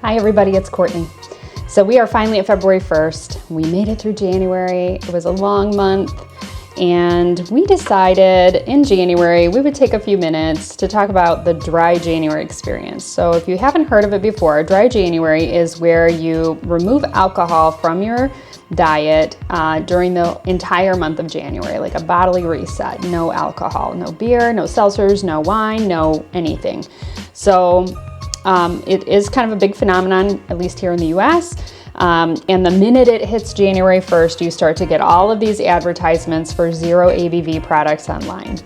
Hi everybody, it's Courtney. So we are finally at February 1st. We made it through January. It was a long month, and we decided in January we would take a few minutes to talk about the dry January experience. So if you haven't heard of it before, dry January is where you remove alcohol from your diet during the entire month of January, like a bodily reset. No alcohol, no beer, no seltzers, no wine, no anything. So it is kind of a big phenomenon, at least here in the US. And the minute it hits January 1st, you start to get all of these advertisements for zero ABV products online.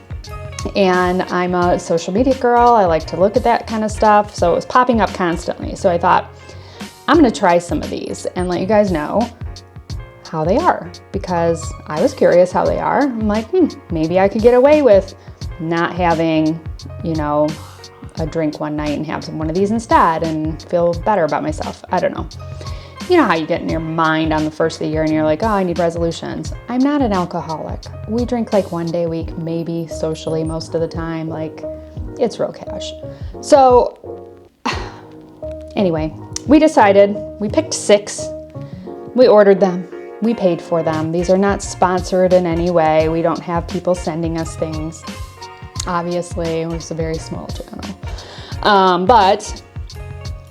And I'm a social media girl. I like to look at that kind of stuff. So it was popping up constantly. So I thought, I'm going to try some of these and let you guys know how they are, because I was curious how they are. I'm like, maybe I could get away with not having, a drink one night and have one of these instead and feel better about myself. I don't know. You know how you get in your mind on the first of the year and you're like, oh, I need resolutions. I'm not an alcoholic. We drink like one day a week, maybe socially most of the time. Like, it's real cash. So anyway, we decided, we picked 6. We ordered them. We paid for them. These are not sponsored in any way. We don't have people sending us things. Obviously, it was a very small channel. But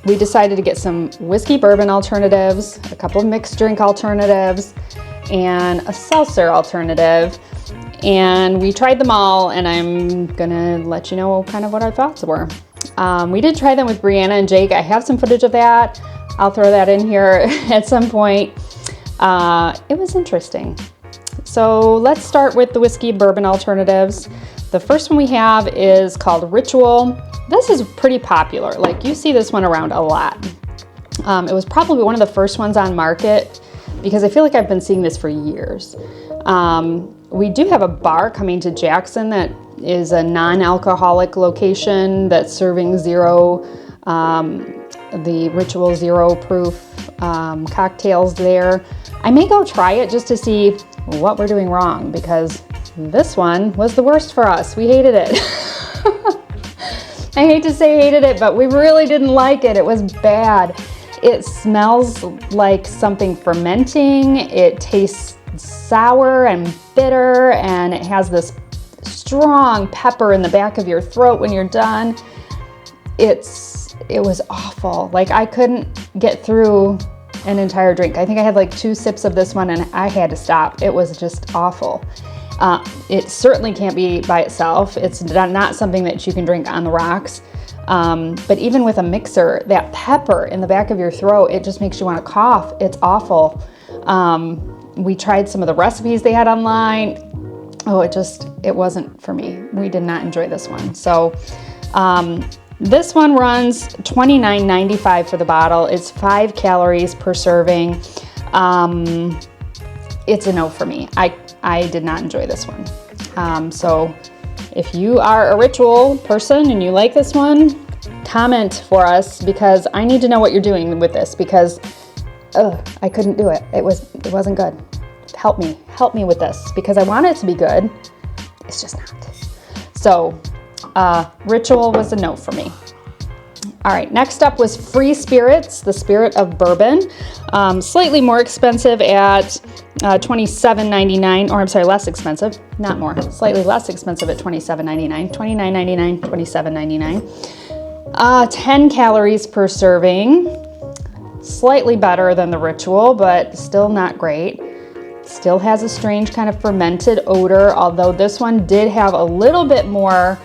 we decided to get some whiskey bourbon alternatives, a couple of mixed drink alternatives, and a seltzer alternative. And we tried them all, and I'm gonna let you know kind of what our thoughts were. We did try them with Brianna and Jake. I have some footage of that. I'll throw that in here at some point. It was interesting. So let's start with the whiskey bourbon alternatives. The first one we have is called Ritual. This is pretty popular. Like, you see this one around a lot. It was probably one of the first ones on market because I feel like I've been seeing this for years. We do have a bar coming to Jackson that is a non-alcoholic location that's serving the Ritual zero proof cocktails there. I may go try it just to see what we're doing wrong, because this one was the worst for us. We hated it. I hate to say hated it, but we really didn't like it. It was bad. It smells like something fermenting. It tastes sour and bitter, and it has this strong pepper in the back of your throat when you're done. It was awful. Like, I couldn't get through an entire drink. I think I had like 2 sips of this one and I had to stop. It was just awful. It certainly can't be by itself. It's not something that you can drink on the rocks. But even with a mixer, that pepper in the back of your throat, it just makes you want to cough. It's awful. We tried some of the recipes they had online. Oh, it wasn't for me. We did not enjoy this one. So this one runs $29.95 for the bottle. It's 5 calories per serving. It's a no for me. I did not enjoy this one. So if you are a Ritual person and you like this one, comment for us, because I need to know what you're doing with this, because I couldn't do it. It wasn't good. Help me with this, because I want it to be good. It's just not. So Ritual was a no for me. All right, next up was Free Spirits, the Spirit of Bourbon. Slightly more expensive at $27.99, or I'm sorry, less expensive, not more, slightly less expensive at $27.99, $29.99, $27.99. 10 calories per serving, slightly better than the Ritual, but still not great. Still has a strange kind of fermented odor, although this one did have a little bit more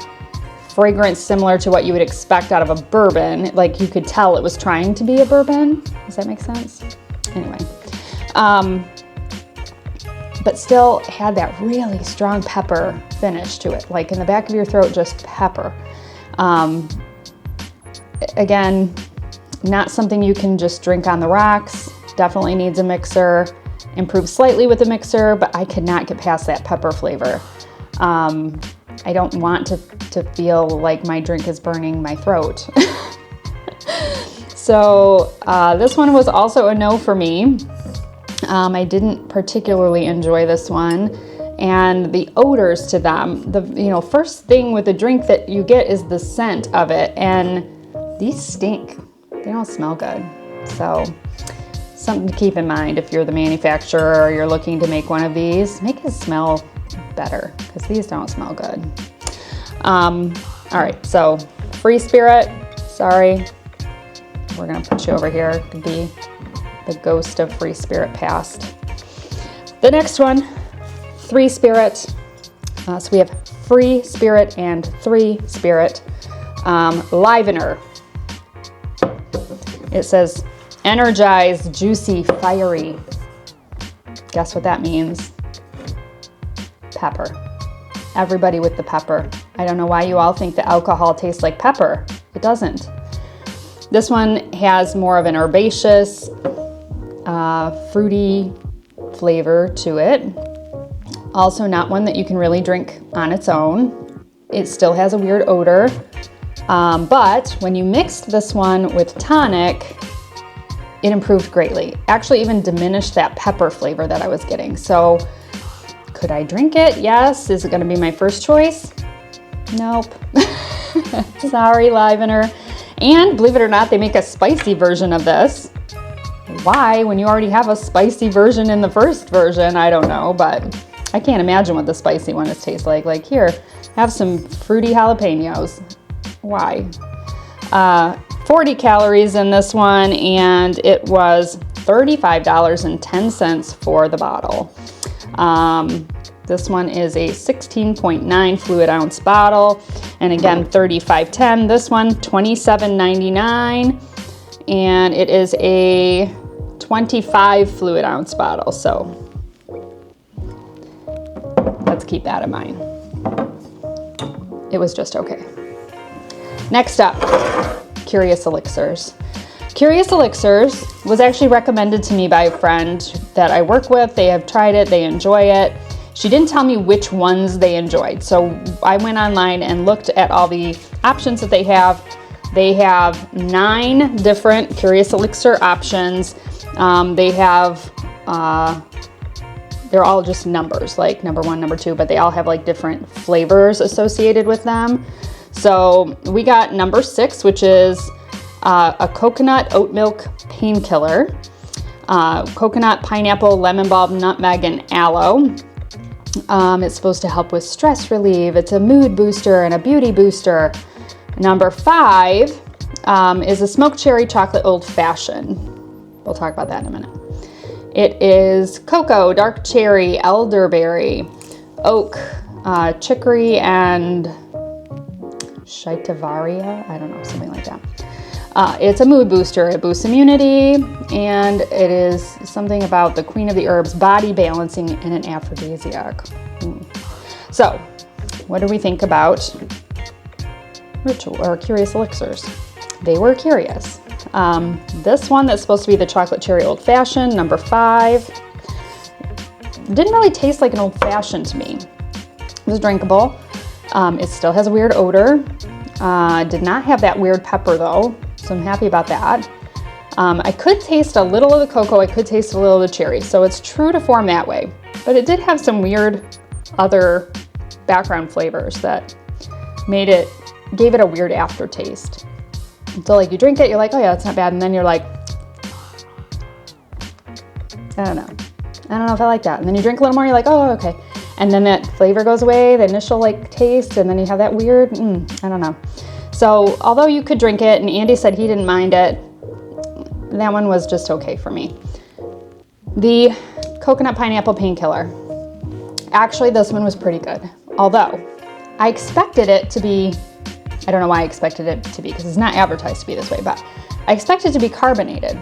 fragrance similar to what you would expect out of a bourbon. Like, you could tell it was trying to be a bourbon. Does that make sense? Anyway. But still had that really strong pepper finish to it. Like, in the back of your throat, just pepper. Again, not something you can just drink on the rocks. Definitely needs a mixer. Improved slightly with the mixer, but I could not get past that pepper flavor. I don't want to feel like my drink is burning my throat. So this one was also a no for me. I didn't particularly enjoy this one. And the odors to them, the first thing with the drink that you get is the scent of it, and these stink. they don't smell good. So something to keep in mind if you're the manufacturer or you're looking to make one of these, make it smell better because these don't smell good. All right, so Free Spirit, sorry. We're gonna put you over here. It could be the ghost of Free Spirit past. The next one, 3 Spirit. So we have Free Spirit and 3 Spirit. Livener. It says, energized, juicy, fiery. Guess what that means? Pepper. Everybody with the pepper. I don't know why you all think that alcohol tastes like pepper. It doesn't. This one has more of an herbaceous, fruity flavor to it. Also not one that you can really drink on its own. It still has a weird odor. But when you mixed this one with Tonic, it improved greatly. Actually even diminished that pepper flavor that I was getting. So could I drink it? Yes. Is it gonna be my first choice? Nope. Sorry, Livener. And believe it or not, they make a spicy version of this. Why, when you already have a spicy version in the first version? I don't know, but I can't imagine what the spicy one tastes like. Like, here, have some fruity jalapenos. Why? 40 calories in this one, and it was $35.10 for the bottle. This one is a 16.9 fluid ounce bottle, and again, $35.10. This one, $27.99, and it is a 25 fluid ounce bottle, so let's keep that in mind. It was just okay. Next up, Curious Elixirs. Curious Elixirs was actually recommended to me by a friend that I work with. They have tried it, they enjoy it. She didn't tell me which ones they enjoyed, so I went online and looked at all the options that they have. They have 9 different Curious Elixir options. They have, they're all just numbers, like number 1, number 2, but they all have like different flavors associated with them. So we got number 6, which is a coconut oat milk painkiller, coconut, pineapple, lemon balm, nutmeg, and aloe. It's supposed to help with stress relief. It's a mood booster and a beauty booster. Number 5 is a smoked cherry chocolate old fashioned. We'll talk about that in a minute. It is cocoa, dark cherry, elderberry, oak, chicory, and Shaitavaria. I don't know, something like that. It's a mood booster. It boosts immunity, and it is something about the queen of the herbs, body balancing, and an aphrodisiac. So, what do we think about ritual or Curious Elixirs? They were curious. This one that's supposed to be the chocolate cherry old fashioned, number 5, didn't really taste like an old fashioned to me. It was drinkable. It still has a weird odor. Did not have that weird pepper though, so I'm happy about that. I could taste a little of the cocoa, I could taste a little of the cherry, so it's true to form that way. But it did have some weird other background flavors that gave it a weird aftertaste. So like you drink it, you're like, oh yeah, it's not bad, and then you're like, I don't know if I like that. And then you drink a little more, you're like, oh, okay. And then that flavor goes away, the initial like taste, and then you have that weird, I don't know. So although you could drink it, and Andy said he didn't mind it, that one was just okay for me. The coconut pineapple painkiller. Actually, this one was pretty good. Although I expected it to be, I don't know why I expected it to be, because it's not advertised to be this way, but I expected it to be carbonated.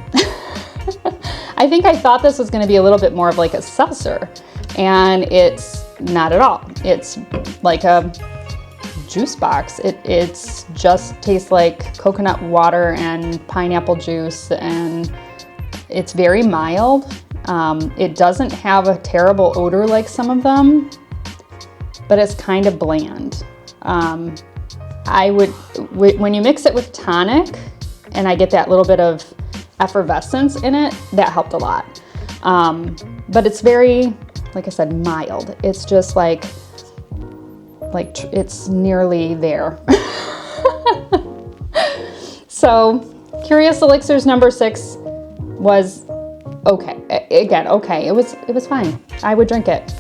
I think I thought this was going to be a little bit more of like a seltzer, and it's not at all. It's like a juice box. It's just tastes like coconut water and pineapple juice, and it's very mild. It doesn't have a terrible odor like some of them, but it's kind of bland. When you mix it with Tonic, and I get that little bit of effervescence in it, that helped a lot. But it's very, like I said, mild. It's just like it's nearly there. So Curious Elixirs number 6 was okay. Again, okay. It was fine. I would drink it.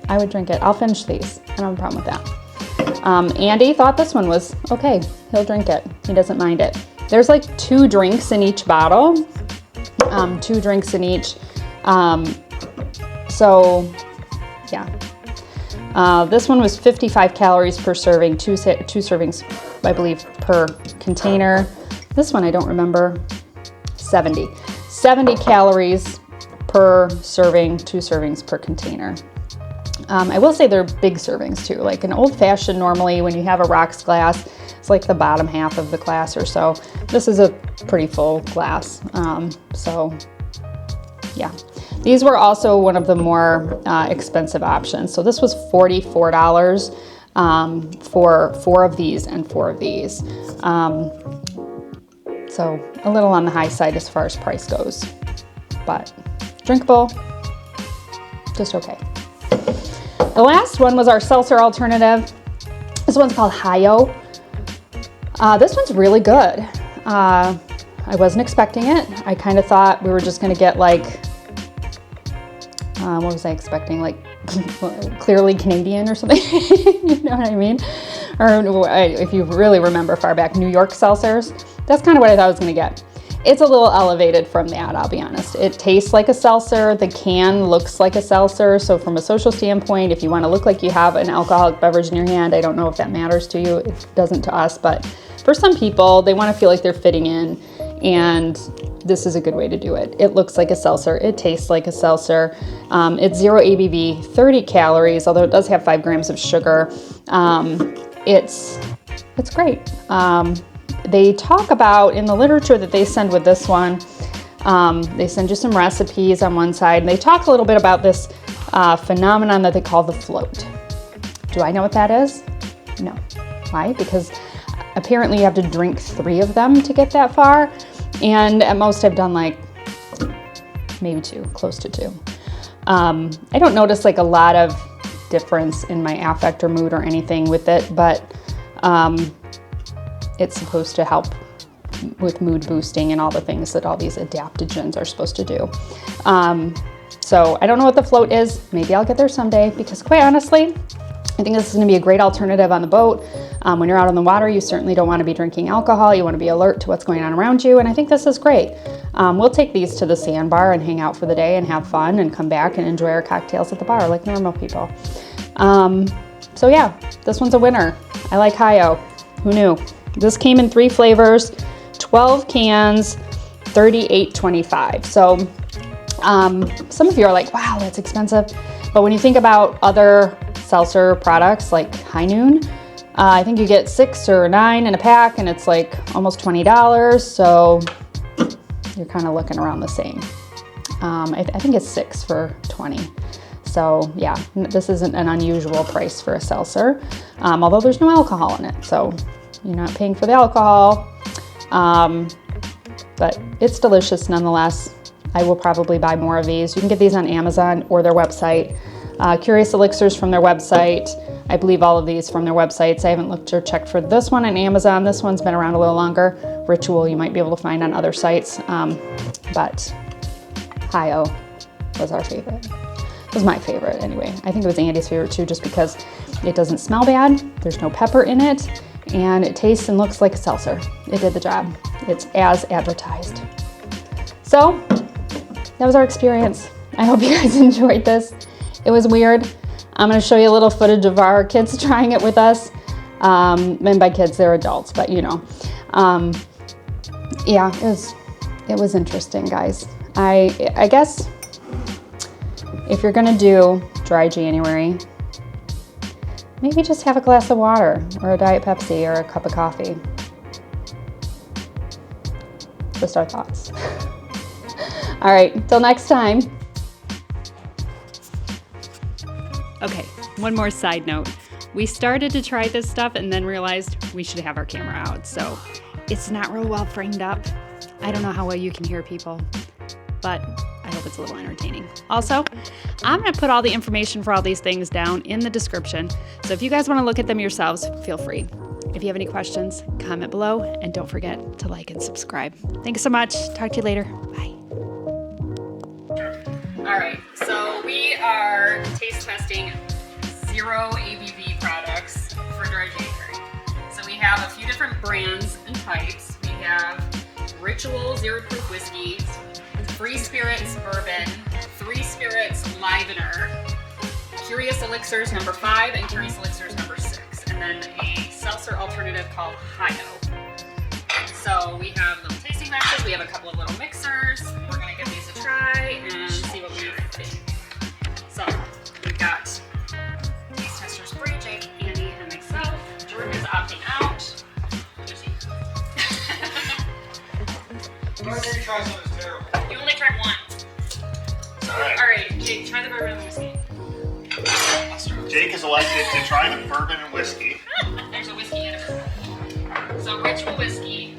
I'll finish these. I don't have a problem with that. Andy thought this one was okay. He'll drink it. He doesn't mind it. There's like 2 drinks in each bottle. 2 drinks in each. So yeah. This one was 55 calories per serving, 2 servings, I believe, per container. This one I don't remember. 70 calories per serving, 2 servings per container. I will say they're big servings too. Like an old fashioned, normally when you have a rocks glass, it's like the bottom half of the glass or so. This is a pretty full glass. So yeah. These were also one of the more expensive options. So this was $44 for 4 of these and 4 of these. So a little on the high side as far as price goes, but drinkable, just okay. The last one was our seltzer alternative. This one's called Hiyo. This one's really good. I wasn't expecting it. I kind of thought we were just gonna get like, what was I expecting? Like clearly Canadian or something, you know what I mean? Or if you really remember far back, New York seltzers. That's kind of what I thought I was gonna get. It's a little elevated from that, I'll be honest. It tastes like a seltzer. The can looks like a seltzer. So from a social standpoint, if you wanna look like you have an alcoholic beverage in your hand, I don't know if that matters to you. It doesn't to us, but for some people, they wanna feel like they're fitting in, and this is a good way to do it. It looks like a seltzer. It tastes like a seltzer. It's 0 ABV, 30 calories, although it does have 5 grams of sugar. It's great. They talk about in the literature that they send with this one, they send you some recipes on one side, and they talk a little bit about this phenomenon that they call the float. Do I know what that is? No. Why? Because apparently you have to drink 3 of them to get that far, and at most I've done like maybe 2, close to 2. I don't notice like a lot of difference in my affect or mood or anything with it, but it's supposed to help with mood boosting and all the things that all these adaptogens are supposed to do. So I don't know what the float is. Maybe I'll get there someday, because quite honestly, I think this is gonna be a great alternative on the boat. When you're out on the water, you certainly don't wanna be drinking alcohol. You wanna be alert to what's going on around you, and I think this is great. We'll take these to the sandbar and hang out for the day and have fun and come back and enjoy our cocktails at the bar like normal people. So yeah, this one's a winner. I like Hiyo. Who knew? This came in 3 flavors, 12 cans, $38.25. So some of you are like, wow, that's expensive. But when you think about other seltzer products like High Noon, I think you get 6 or 9 in a pack, and it's like almost $20. So you're kind of looking around the same. I think it's 6 for 20. So yeah, this isn't an unusual price for a seltzer, although there's no alcohol in it. So you're not paying for the alcohol, but it's delicious nonetheless. I will probably buy more of these. You can get these on Amazon or their website. Curious Elixirs from their website. I believe all of these from their websites. I haven't looked or checked for this one on Amazon. This one's been around a little longer. Ritual you might be able to find on other sites, but Hiyo was our favorite. It was my favorite anyway. I think it was Andy's favorite too, just because it doesn't smell bad. There's no pepper in it. And it tastes and looks like a seltzer. It did the job. It's as advertised. So that was our experience. I hope you guys enjoyed this. It was weird. I'm gonna show you a little footage of our kids trying it with us. And by kids, they're adults, but you know. Yeah, it was interesting, guys. I guess if you're gonna do dry January, maybe just have a glass of water or a Diet Pepsi or a cup of coffee. Just our thoughts. All right, till next time. Okay, one more side note. We started to try this stuff and then realized we should have our camera out. So it's not real well framed up. I don't know how well you can hear people, but I hope it's a little entertaining. Also, I'm gonna put all the information for all these things down in the description. So if you guys wanna look at them yourselves, feel free. If you have any questions, comment below, and don't forget to like and subscribe. Thanks so much. Talk to you later. Bye. All right, so we are taste testing 0 ABV products for dry January. So we have a few different brands and types. We have Ritual Zero Proof Whiskey, Free Spirits Bourbon, 3 Spirits Livener, Curious Elixirs number 5, and Curious Elixirs number 6, and then a seltzer alternative called Hiyo. So we have little tasting boxes, we have a couple of little mixers. We're gonna give these a try and see what we think. So we've got taste testers Bree, Jake, Andy, and myself. Jordan is opting out. Where's he? Every try something is terrible. You only tried one. All right, Jake, try the bourbon and whiskey. Jake is elected to try the bourbon and whiskey. There's a whiskey and a bourbon. So Ritual Whiskey,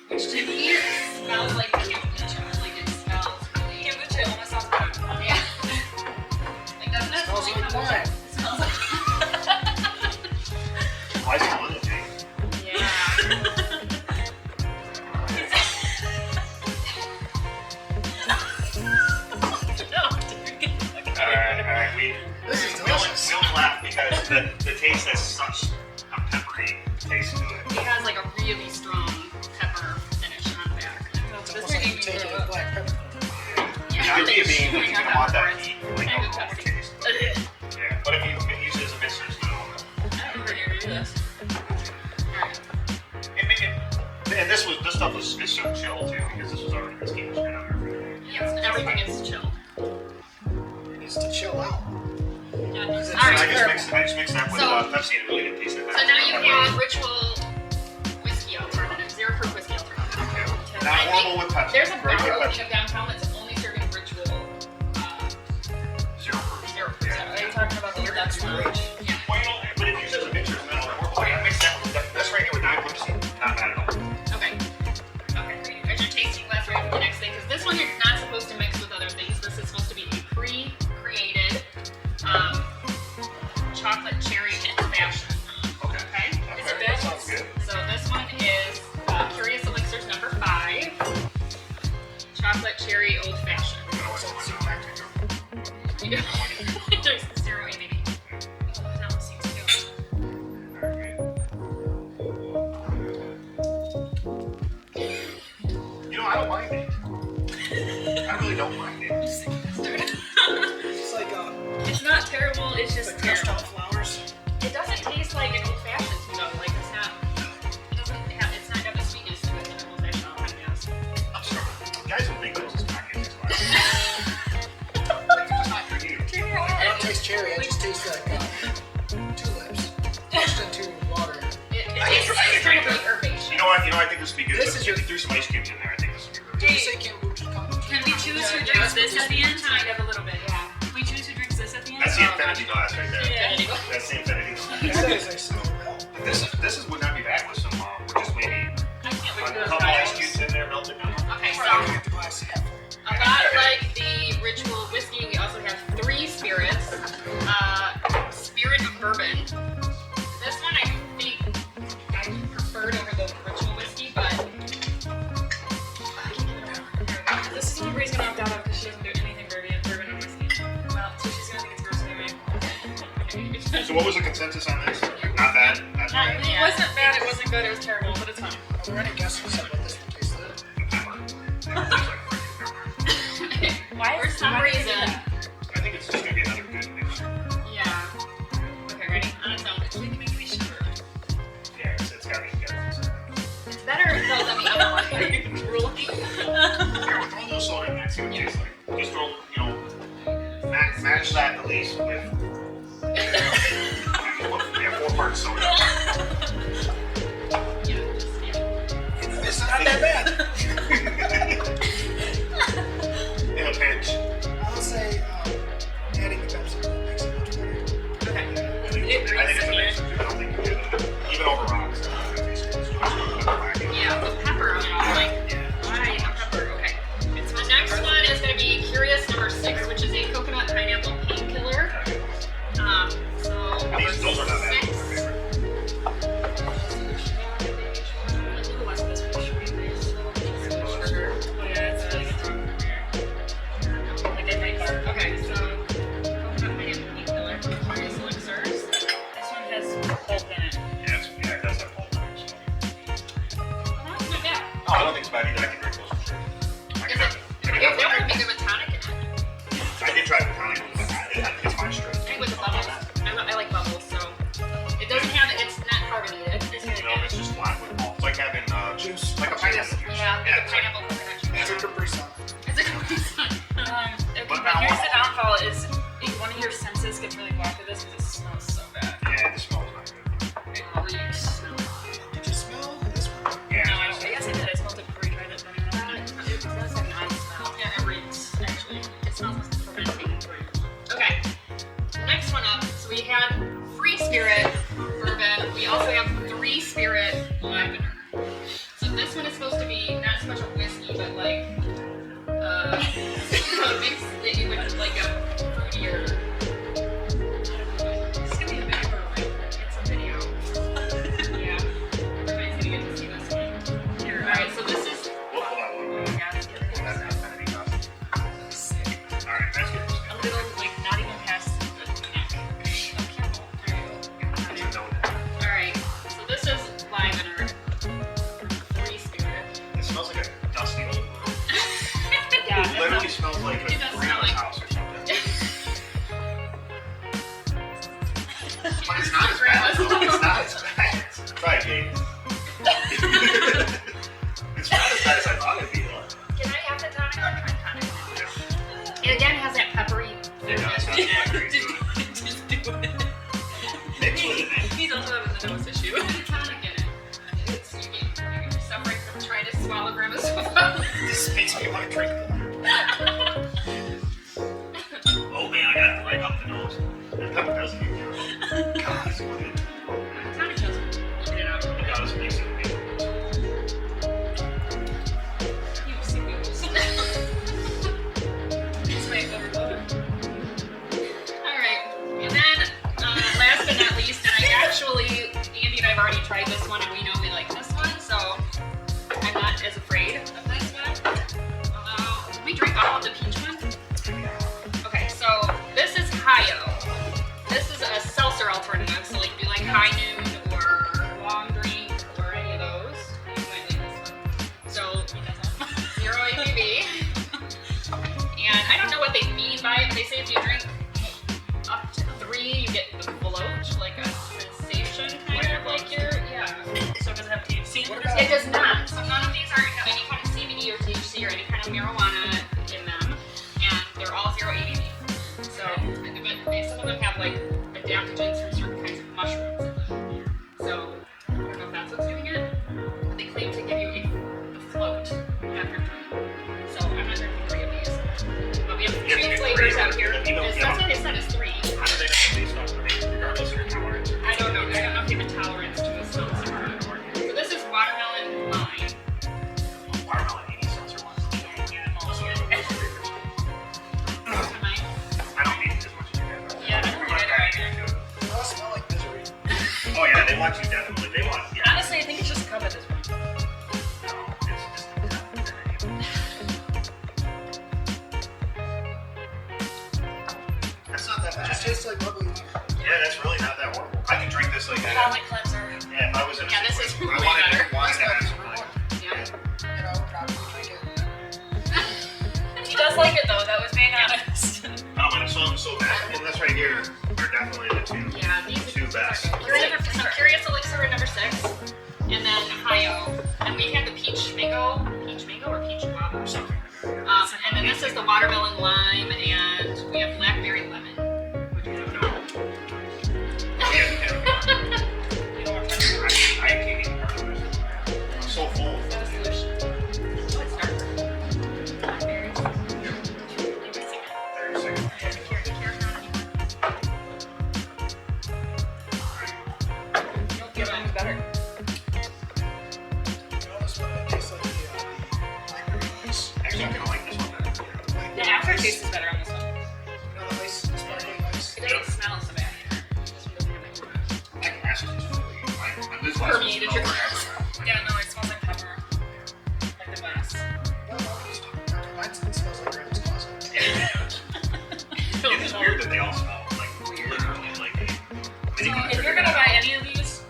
which to me smells like kombucha. Like it smells really kombucha. Almost sounds like yeah. Like doesn't it? Smells like wine. It smells like Why is it with it, Jake? yeah. Alright. This is delicious. We only laugh because the taste has such a peppery taste to it. It has like a really strong pepper finish on the back. It's almost like you take a black pepper. Yeah, I'd be a bean if you don't want that heat, like And alcoholic Pepsi. taste. Yeah, but if you use it as a mixer, it's not. I don't remember do this. Alright. And this stuff is so chill too, because this was already this came straight out of everything. Yes, everything is chilled. It needs to chill out. Yeah. It's Alright. I just mixed that with So- Pepsi and it really didn't taste like that. So now you have Ritual Whiskey Alternative, Zero Proof Whiskey Alternative. Okay. Not I think horrible with Pepsi. There's a bar Great with opening Pepsi. up downtown that's only serving Ritual Zero proof. Zero Proof. Yeah. Are you talking about the Dutch one? Yeah. Well, you know, but if you use it as a mixer, it's not horrible. Oh, yeah, mix that with that's right here with Diet Pepsi. Not bad at all. Okay. Okay. As you're tasting glass ready for the next thing, because this one you're not supposed to mix with other things. This is supposed to be a pre-created chocolate cherry fashion. Okay. Okay? Is it That good? sounds good. So this one is Curious Elixirs number 5, chocolate cherry old fashioned. There's 0 ABV. Oh, that one seems good. You know, I don't mind it. I really don't mind it. It's like It's not terrible, it's just crushed terrible. out flowers. It doesn't taste like an old fashioned though. Like it's not got the sweetness to it that an old fashioned already has. I'm sorry. Guys will think this is packaged. It's just not for you. I don't taste cherry. I just taste like tulips pushed into water. It I tastes agree. incredibly herbaceous. You know what? I think this would be good. This is If you threw some ice cubes in there, I think this would be really Did you say kombucha? Can we choose who drinks this at the end? Kind of a little bit, yeah. Can we choose who drinks this at the end? That's the infinity glass right there. Yeah. That's the infinity It glass. says I smell milk. This is would not be bad with some, with just maybe I can't wait a for those couple ice guys. cubes in there melted down. Okay, so Probably get the glass half full. a lot like the Ritual Whiskey, we also have 3 spirits. Spirit Bourbon. This one I think I preferred over the Ritual Whiskey, but this is the one Bree's gonna opt out of because she doesn't do anything bourbon and whiskey. Well, so she's gonna think it's gross anyway. So what was the consensus on this? Not bad. Not bad. It wasn't bad, it wasn't good, it was terrible, but it's fine. Are there any guesses on what this one tastes like? Why for some reason? I think it's just gonna be another good mixture. Yeah. Okay, ready? On its own. It's making me shiver. Yeah, it's gotta be good. It's better though than the other one. Are you drooling? Here, we'll throw a little soda in there and see what it tastes like. Just throw, match that at least with 4 parts soda. It's not that bad. In a pinch. I'll say adding the Pepsi makes it much better. Okay. I think it's a mix. I don't think you do that. Even over rocks. Yeah, the pepper on it. Like, why the pepper? Okay. So the next one is going to be Curious number 6, which is a coconut pineapple painkiller. Spirit Bourbon. We also have 3 Spirit Livener. So this one is supposed to be not so much a whiskey, but like a mix that you would like a fruitier. It's gonna be a video, it's a video. Yeah, everybody's gonna get to see this one. Here, all right. So this is. Hold on. Alright, that's good. A little, like, not even past the neck. Oh, careful. There you go. Alright, so this is Livener. 3 Spirit. It smells like a dusty old room. Yeah, It literally smells like a It does smell grandma's like- house or something. But it's not as bad. It's not as bad. Try it, Jake. It's not as bad as I thought it'd be, though. Can I have the tonic? I'll try tonic. It again has that peppery. It does have that great to it. Just do it. Mix with it. He's also having the nose issue. Put the tonic in it. It's, you get suffering from trying to swallow grandma's food. This makes me want to drink more. Oh man, I got it right up the nose. The pepper doesn't even get it. God, it's good. Tonic doesn't even it out. It does mix it with it. You see wheels. It's my favorite. Alright, and then last but not least, and Andy and I have already tried this one and we know we like this one, so I'm not as afraid of this one. Did we drink all of the peach one? Okay, so this is Hiyo. This is a seltzer alternative, so like if you like high noon or long drink or any of those, you might like this one. So, 0 ABV. And I don't know what they mean by it, but they say if you drink up to 3, you get the float, like a sensation kind of like yeah. So does it have THC? It does not. So none of these are have any kind of CBD or THC or any kind of marijuana in them, and they're all 0 ABV. So, but some of them have like adaptogens from certain kinds of mushrooms in them. So I don't know if that's what's doing it, but they claim to give you a float after drinking. So I'm not drinking 3 of these, but we have 3 flavors out here. That's what they said is 3. How do they know based on the name, regardless of your tolerance? I don't know. I don't know if you have a tolerance to a seltzer. So this is watermelon lime. Watermelon, any seltzer ones. I don't need it as much as you guys. Yeah, I don't need it either. They all smell like misery. Oh yeah, they want you definitely. They want, yeah. Honestly, I think it's just cum at this point. No, it's just that's not that It bad. just tastes like bubbly. Yeah, that's really not that horrible. I could drink this like that. Palate cleanser. Yeah, if I was in a Yeah, this situation is where I way wanted to better. drink wine, That's I'd number have one. Yeah. And I would probably drink it. He does like it though, that was being honest. Oh, and so that and this right here are definitely the two. Yeah, these Two best. Some Curious Elixir at number 6, and then Hiyo. And we had the peach mango or peach guava. Something like that. And then this is the watermelon lime, and we have blackberry lemon, which we don't know. You don't want to I can't eat part of this. I'm so full. That's delicious. Oh, it's darker. Blackberries. Give me a second. 30 seconds. Don't give them better. You almost want to taste like the blackberries. Actually, I kind of like this one better. Like The aftertaste is better on this one. the ice, the sparkling ice. It doesn't smell so bad either. This one doesn't have any My glasses is fully. This one Permeated your smells Yeah, no, it smells like pepper. Like the glass. No, mine smells like grandma's closet. It is weird that they all smell like literally like. So if you're gonna buy any of these,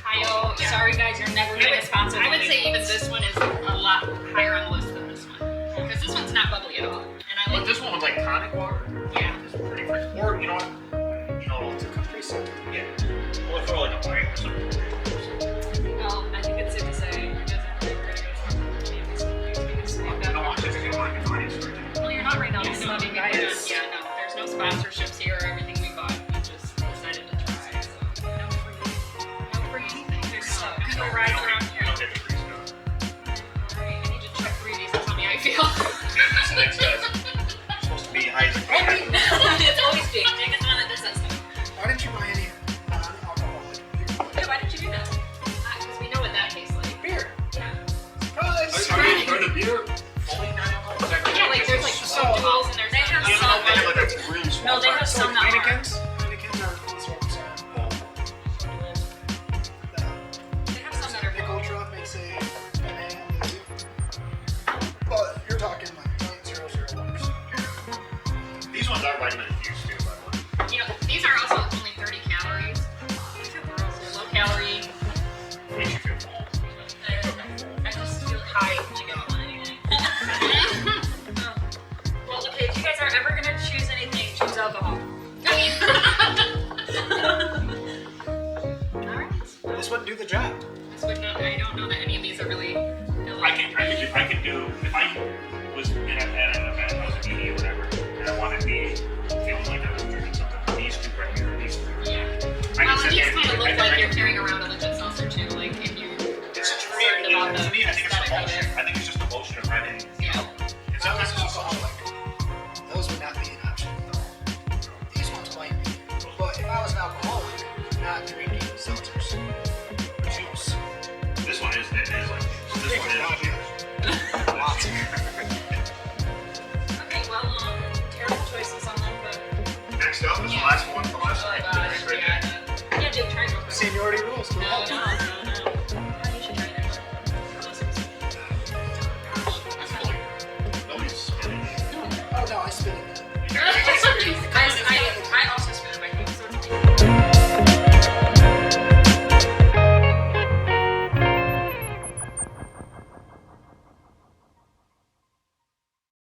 Hiyo, yeah. sorry guys, you're never gonna get sponsored. I would by say me. even this one is a lot higher on the list than this one. Because this one's not bubbly at all. And I But like this one with like tonic water. Yeah. It's pretty fresh. Or you know what? You know, It's a country scent. yeah. We'll throw like a white or something. Well, I think it's safe to say it doesn't really I don't want to if you want to be finance for it. Well, you're not right now. Yeah, This no, is yeah, biased. no, there's no sponsorships here. Everything we bought, we just decided to try. So no free anything. There's no rides around You here. don't get the free stuff. Alright, I need to check 3 of these and tell me how you feel. This next guy's supposed to be high as a kite. don't know that any of these are really filling. I could do, if I was in an event, I was a media or whatever, and I wanted to be feeling like I was drinking something, these two right here, these three. Yeah. I Well, can and sit these there kind of and look I like can- you're carrying around a legit seltzer too, like if you It's just, concerned about the to me, I think it's the aesthetic of bullshit. it.